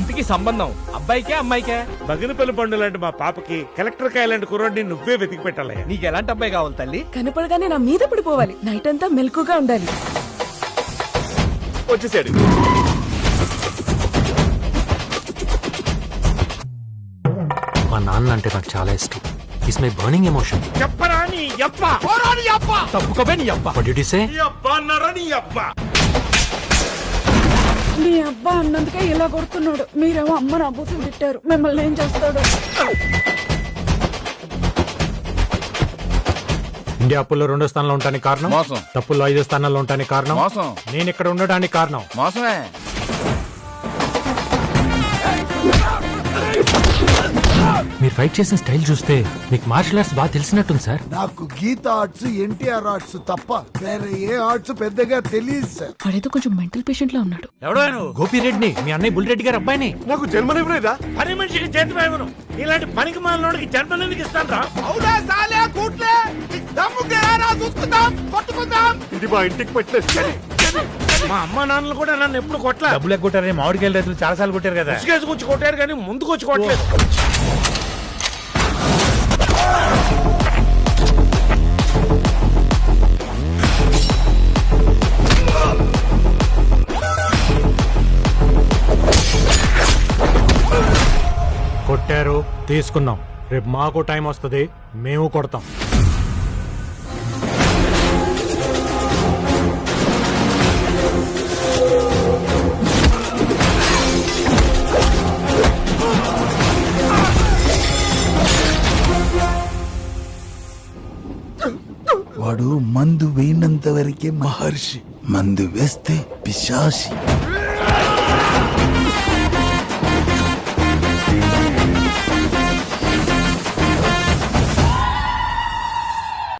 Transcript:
ఇంటికి సంబంధం అబ్బాయికే అమ్మాయికే? బగినపల్లి పండు లాంటి మా పాపకి కలెక్టర్ కాయ లాంటి కుర్రాడిని నువ్వే వెతికి పెట్టాలి. నీకు ఎలాంటి అబ్బాయి కావాలి తల్లి? కనపడగానే నా మీద పడిపోవాలి, నైట్ అంతా మెలకుగా ఉండాలి. వచ్చేసాడు. మా నాన్న అంటే నాకు చాలా ఇష్టం. Is my burning emotion. చెప్పరా నీ అబ్బ, తప్పుకోవే నీ అబ్బా. What did you say? నీ అబ్బ అన్నారా నీ అబ్బ. మీ అబ్బా అన్నందుకే ఇలా కొడుతున్నాడు, మీరేమో అమ్మ నా బూతులు తిట్టారు, మిమ్మల్ని ఏం చేస్తాడు? ఇండియా అప్పుల్లో 2వ స్థానంలో ఉండడానికి కారణం మోసం. తప్పుల్లో 5వ స్థానంలో ఉండడానికి కారణం మోసం. నేను ఇక్కడ ఉండడానికి కారణం మోసమే. మీరు ఫైట్ చేసిన స్టైల్ చూస్తే మీకు మార్షల్ ఆర్ట్స్ బాగా తెలిసినట్టుంది సార్. నాకు గీత ఆర్ట్స్, ఎన్టీఆర్ ఆర్ట్స్ తప్ప వేరే ఏ ఆర్ట్స్ పెద్దగా తెలియదు సార్. వాడేదో కొంచెం మెంటల్ పేషెంట్ లా ఉన్నాడు. ఎవడో నువ్వు? గోపిరెడ్డిని, మీ అన్నయ్య బుల్రెడ్డి గారి అబ్బాయిని. నాకు జన్మనివ్వలేదా? పని మనిషికి జన్మ ఇవ్వను. ఇలాంటి పనికి మాలినోడికి జన్మనివ్వకి ఇస్తాను రా. ఇది మా ఇంటికి పెట్టలేదు. మా అమ్మ నాన్నలు కూడా నన్ను ఎప్పుడు కొట్టలే. డబ్బులు ఎగ్గొట్టారని మామిడికాయలు రైతులు చాలా సార్లు కొట్టారు కదా. ఉసుకేసుకొచ్చి కొట్టారు కానీ ముందుకు వచ్చి కొట్టలేదు. కొట్టారు, తీసుకున్నాం. రేపు మాకు టైం వస్తుంది, మేము కొడతాం. వాడు మందు వేయినంత వరకే మహర్షి, మందు వేస్తే పిశాసి.